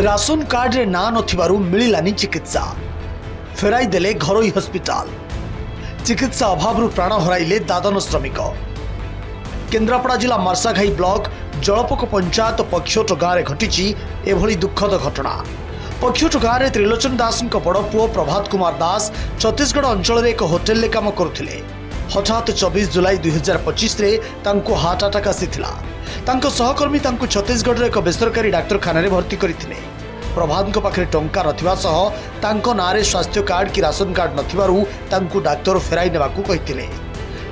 Ration card रे ना नथिबारु मिलिलानी चिकित्सा फेराई देले घरोई हस्पिटाल चिकित्सा अभाव प्राण हराइले दादन श्रमिक केन्द्रापड़ा जिला मार्साघाई ब्लॉक जलपक पंचायत पक्षोट गाँव में घटी एभली दुखद घटना। पक्षोट गाँव में त्रिलोचन दास बड़ पुओ प्रभात कुमार दास छत्तीसगढ़ अंचल एक होटेल काम करुले। हठात 24 जुलाई 2025 रे तांको हार्ट अटैक आसीथिला। तांको सहकर्मी तांको छत्तीसगढ़ एक बेसरकारी डाक्तरखाना रे भर्ती करथिले। प्रभात पाखे टंका नथिबा सह तांको नारे स्वास्थ्य कार्ड की राशन कार्ड नथिबारु तांको डाक्तर फेराई नेबाकू कहिथिले।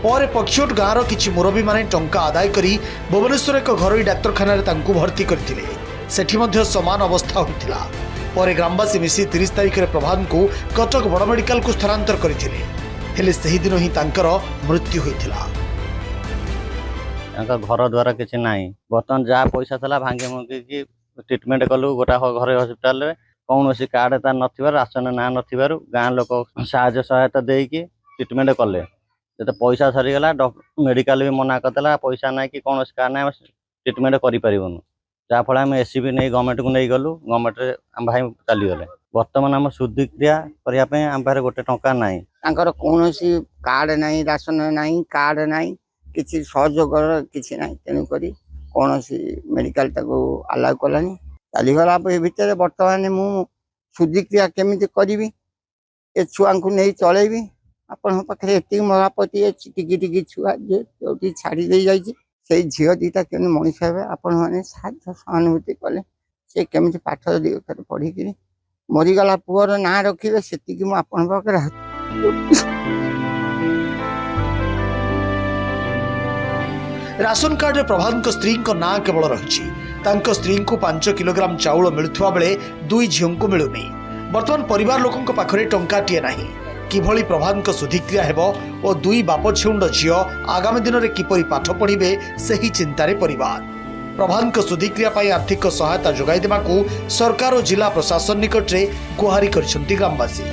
पर पक्षोट गाँवर किछि मुरबी माने टंका आदाय करी भुवनेश्वर एक घरोई डाक्तरखाना रे तांको भर्ती करथिले। सेठी मध्य समान अवस्था होइथिला। पर ग्रामवासी मिसी 30 तारिख रे प्रभात को कटक बड़ मेडिकल को स्थानांतर करथिले। हेले सही दिन ही तांकर मृत्यु होइथिला। घर द्वारा किसी ना बर्तमान जहाँ पैसा था भांगे मुंगी ट्रिटमेंट कलु गोटा घर हस्पिटाल कौन कार्ड तार न राशन ना न गाँ लोक साहाय्य सहायता देकी ट्रिटमेंट कले जो पैसा सरीगला मेडिकल भी मना करदेला पैसा ना कि कौन कार्ड ना ट्रिटमेंट करें जहाँफल आम एससीबी नहीं गवर्नमेंट को नहीं गलु गवर्नमेंट आम भाई चलीगले। बर्तमान आम शुद्धिक्रिया करने आम पाखे गोटे टंका ना कौन कार्ड ना राशन ना कार्ड ना किसी सहयोग किसी ना तेणुक कौन मेडिकल आलाउ कलानी चलीगला भितर बर्तमान मु शुद्धिक्रिया केमी करी ए छुआ को नहीं चलेबी आपण पाखे ये महापति टिकी टिकी छुआ जो छाड़ी दे जाइए से झील दीटा के मनीष हे आपण मैंने सहानुभूति कले से केमी पाठ पढ़ी मरीगला पुअर ना रखिए से राशन कार्ड रे प्रभात स्त्री ना केवल रही स्त्री को 5 किलोग्राम चाउल मिलुवा बेले 2 झील को मिलूनी। बर्तमान परिवार लोकों पाखरे टंकाटीए नाही किभली प्रभात शुद्धिक्रिया हेबो और 2 बाप छेउंड झील आगामी दिन में किपरि पाठ पढ़िबे सही चिंतारे परिवार। प्रभात शुद्धिक्रिया पाई आर्थिक सहायता जोगाई देबाकू सरकार और जिला प्रशासन निकट रे गुहारी करछंती ग्रामवासी।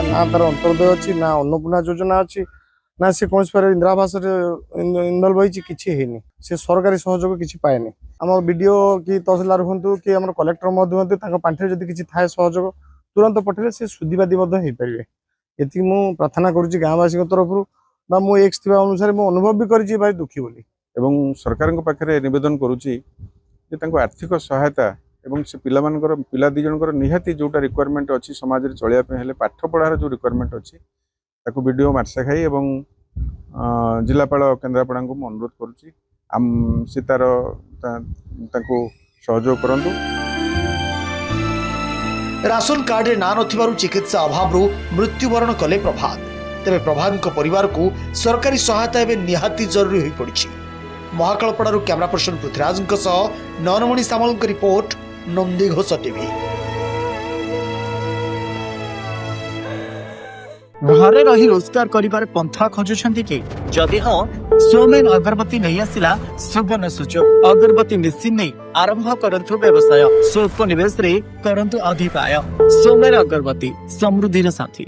ना तार अंतर्दय अच्छी ना अन्नपूर्णा योजना अच्छी ना सी कौन इंदिरा आवास इनवल्व होती किसी है से सरकारी सहयोग किसी पाएनि। आम बीडीओ कि तहसीलदार हूँ कि आम कलेक्टर पांठे जदि किसी थाए सहयोग तुरंत पठेले से सुधीवादी पारे ये मु प्रार्थना करुँच गाँववासी तरफ मु एक्स थी अनुसार मु अनुभव भी कर भाई दुखी बोली एवं सरकार पाखे निवेदन करुँची आर्थिक सहायता एवं से पिलामानकर पिला दी जनकर निहाती जोटा रिक्वायरमेंट अच्छी समाज में चलिया हेले पाठ पढ़ार जो रिक्वायरमेंट अच्छी ताकू वीडियो मार्साघाई एवं जिलापाल केन्द्रापड़ा को अनुरोध करुँची आम से तार सहयोग करंतु। राशन कार्ड रे ना नथिबारु चिकित्सा अभाव मृत्युवरण कले प्रभात। तेबे प्रभात परिवार को सरकारी सहायता एवं निहाती जरूरी हो पड़ी। महाकालपड़ारू कैमरा पर्सन पृथ्वीराज नयनमणि सामल रिपोर्ट नंदीघोष टीवी। घरे रही रोजगार करिबार पंथा खोजुछंती कि जदि हां सोमेन अगरबत्ती नहीं आसिला सुवर्ण सुजोग अगरबत्ती मेसिन नहीं आरंभ करंतु व्यवसाय स्वल्प निवेश रे करंतु अधिक आय। सोमेन अगरबत्ती समृद्धिर साथी।